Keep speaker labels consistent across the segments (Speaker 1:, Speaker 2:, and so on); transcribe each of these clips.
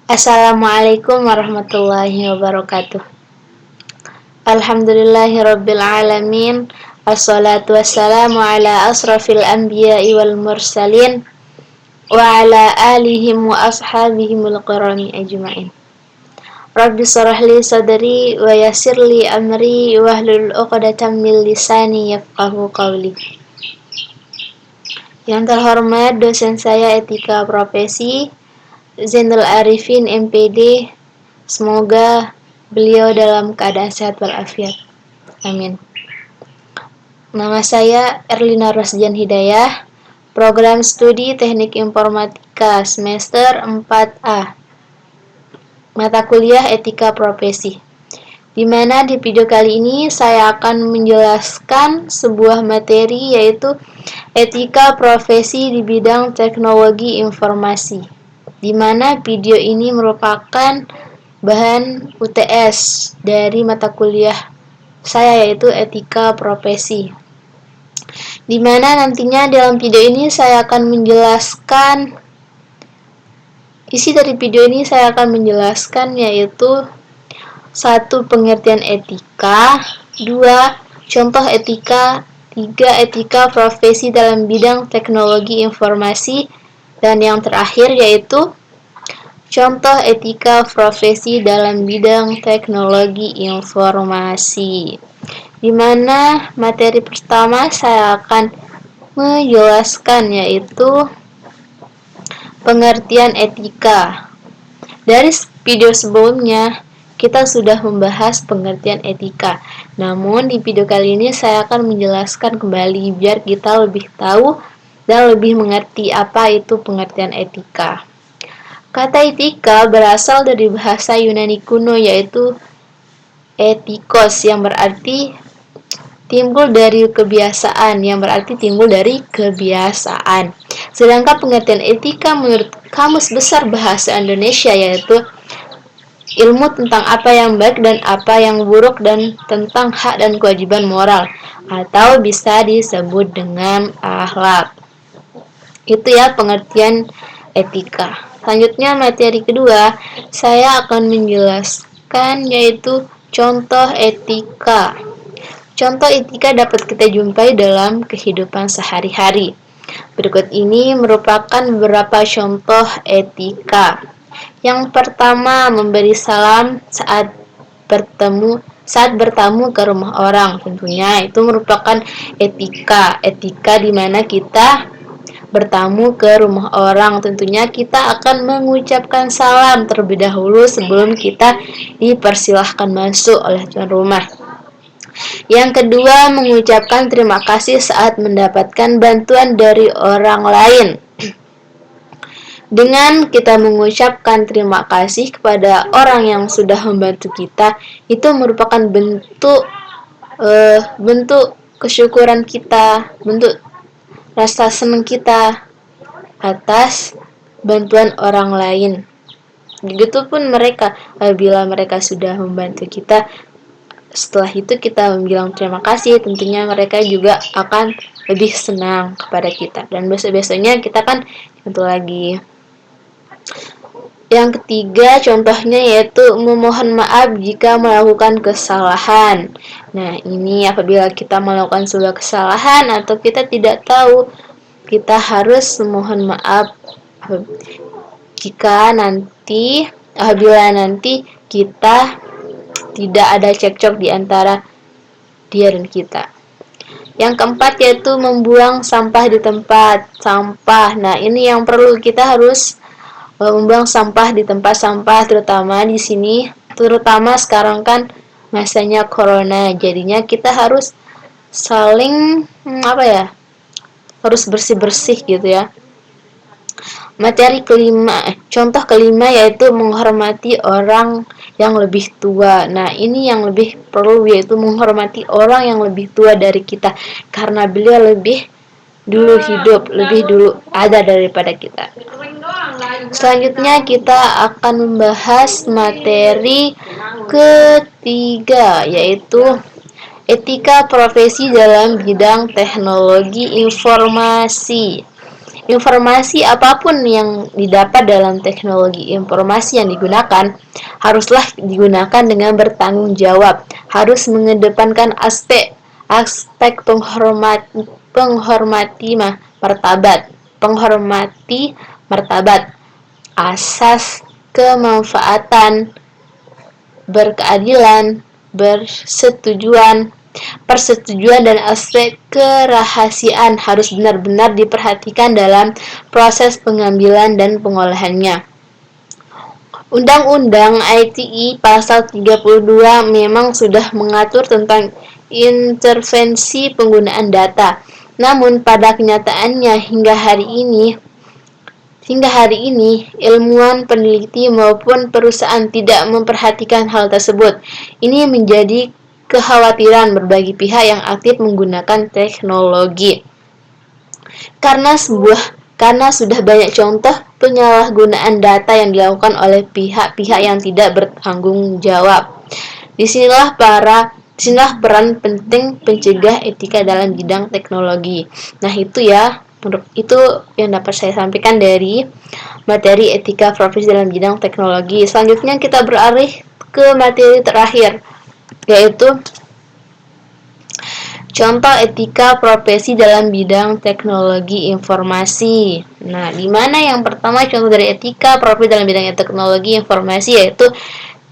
Speaker 1: Assalamualaikum warahmatullahi wabarakatuh. Alhamdulillahirabbil alamin. Assalatu wassalamu ala asrafil anbiya'i wal mursalin wa ala alihim wa ashabihimul kirami ajma'in. Rabbi shrah li sadri wa yassir li amri wahlul 'uqdatam min lisani yafqahu qawli. Yang terhormat dosen saya etika profesi Zainul Arifin MPD, semoga beliau dalam keadaan sehat walafiat. Amin. Nama saya Erlina Rosjan Hidayah, program studi Teknik Informatika semester 4A, mata kuliah Etika Profesi. Di mana di video kali ini saya akan menjelaskan sebuah materi yaitu Etika Profesi di bidang Teknologi Informasi. Di mana video ini merupakan bahan UTS dari mata kuliah saya yaitu Etika Profesi. Di mana nantinya dalam video ini saya akan menjelaskan isi dari video ini saya akan menjelaskan yaitu 1. Pengertian etika, 2. Contoh etika, 3. Etika profesi dalam bidang teknologi informasi, dan yang terakhir yaitu contoh etika profesi dalam bidang teknologi informasi. Di mana materi pertama saya akan menjelaskan yaitu pengertian etika. Dari video sebelumnya kita sudah membahas pengertian etika. Namun di video kali ini saya akan menjelaskan kembali biar kita lebih tahu dan lebih mengerti apa itu pengertian etika. Kata etika berasal dari bahasa Yunani kuno yaitu etikos yang berarti timbul dari kebiasaan, Sedangkan pengertian etika menurut Kamus Besar Bahasa Indonesia yaitu ilmu tentang apa yang baik dan apa yang buruk dan tentang hak dan kewajiban moral, atau bisa disebut dengan akhlak. Itu ya pengertian etika. Selanjutnya materi kedua, saya akan menjelaskan yaitu contoh etika. Contoh etika dapat kita jumpai dalam kehidupan sehari-hari. Berikut ini merupakan beberapa contoh etika. Yang pertama, memberi salam saat bertamu ke rumah orang. Tentunya itu merupakan etika di mana kita bertamu ke rumah orang. Tentunya kita akan mengucapkan salam terlebih dahulu sebelum kita dipersilahkan masuk oleh tuan rumah. Yang kedua, mengucapkan terima kasih saat mendapatkan bantuan dari orang lain. Dengan kita mengucapkan terima kasih kepada orang yang sudah membantu kita, itu merupakan bentuk kesyukuran kita, bentuk rasa senang kita atas bantuan orang lain. Begitupun mereka, apabila mereka sudah membantu kita, setelah itu kita bilang terima kasih, tentunya mereka juga akan lebih senang kepada kita. Dan besok-besoknya kita kan bantu lagi. Yang ketiga contohnya yaitu memohon maaf jika melakukan kesalahan. Nah, ini apabila kita melakukan sebuah kesalahan atau kita tidak tahu, kita harus memohon maaf jika apabila nanti kita tidak ada cekcok di antara dia dan kita. Yang keempat yaitu membuang sampah di tempat sampah. Nah, ini yang perlu, kita harus membuang sampah di tempat sampah, terutama di sini, terutama sekarang kan masanya corona, jadinya kita harus saling harus bersih-bersih gitu ya. Contoh kelima yaitu menghormati orang yang lebih tua. Nah, ini yang lebih perlu yaitu menghormati orang yang lebih tua dari kita karena beliau lebih dulu hidup, lebih dulu ada daripada kita. Selanjutnya kita akan membahas materi ketiga yaitu etika profesi dalam bidang teknologi informasi. Informasi apapun yang didapat dalam teknologi informasi yang digunakan haruslah digunakan dengan bertanggung jawab, harus mengedepankan aspek penghormati martabat, asas kemanfaatan, berkeadilan, persetujuan dan aspek kerahasiaan harus benar-benar diperhatikan dalam proses pengambilan dan pengolahannya. Undang-Undang ITE Pasal 32 memang sudah mengatur tentang intervensi penggunaan data. Namun pada kenyataannya hingga hari ini, ilmuwan, peneliti maupun perusahaan tidak memperhatikan hal tersebut. Ini menjadi kekhawatiran berbagai pihak yang aktif menggunakan teknologi. Karena sudah banyak contoh penyalahgunaan data yang dilakukan oleh pihak-pihak yang tidak bertanggung jawab. Disinilah peran penting pencegah etika dalam bidang teknologi. Nah, itu yang dapat saya sampaikan dari materi etika profesi dalam bidang teknologi. Selanjutnya kita beralih ke materi terakhir, yaitu contoh etika profesi dalam bidang teknologi informasi. Nah, di mana yang pertama contoh dari etika profesi dalam bidang teknologi informasi yaitu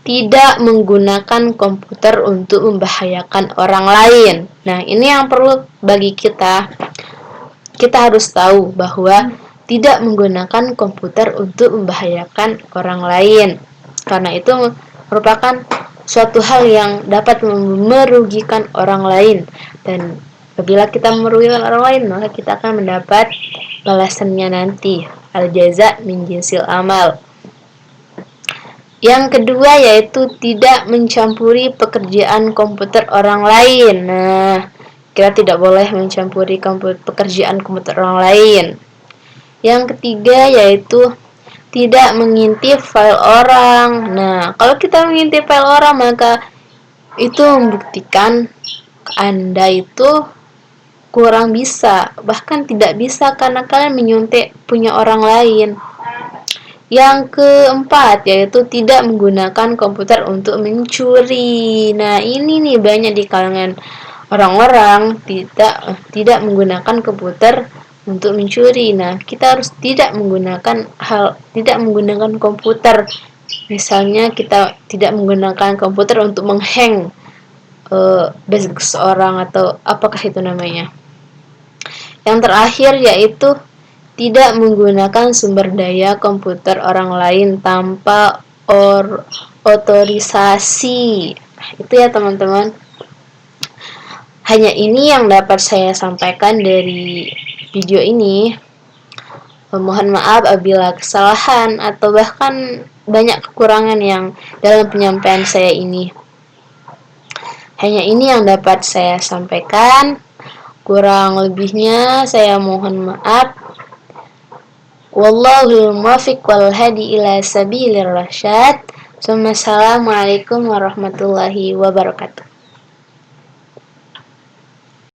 Speaker 1: tidak menggunakan komputer untuk membahayakan orang lain. Nah, ini yang perlu bagi kita. Kita harus tahu bahwa tidak menggunakan komputer untuk membahayakan orang lain. Karena itu merupakan suatu hal yang dapat merugikan orang lain, dan apabila kita merugikan orang lain maka kita akan mendapat balasannya nanti, al-jaza min jinsil amal. Yang kedua yaitu tidak mencampuri pekerjaan komputer orang lain. Nah, kita tidak boleh mencampuri pekerjaan komputer orang lain. Yang ketiga yaitu tidak mengintip file orang. Nah, kalau kita mengintip file orang maka itu membuktikan Anda itu kurang bisa, bahkan tidak bisa karena kalian menyuntik punya orang lain. Yang keempat yaitu tidak menggunakan komputer untuk mencuri. Nah, ini nih banyak di kalangan orang-orang tidak menggunakan komputer untuk mencuri. Nah, kita harus tidak menggunakan komputer. Misalnya kita tidak menggunakan komputer untuk menghack basic seseorang atau apakah itu namanya. Yang terakhir yaitu tidak menggunakan sumber daya komputer orang lain tanpa otorisasi. Itu ya teman-teman. Hanya ini yang dapat saya sampaikan dari video ini. Mohon maaf apabila kesalahan atau bahkan banyak kekurangan yang dalam penyampaian saya ini. Hanya ini yang dapat saya sampaikan. Kurang lebihnya saya mohon maaf. Wallahul muwaffiq wal hadi ila sabilir rasyad. Assalamualaikum warahmatullahi wabarakatuh.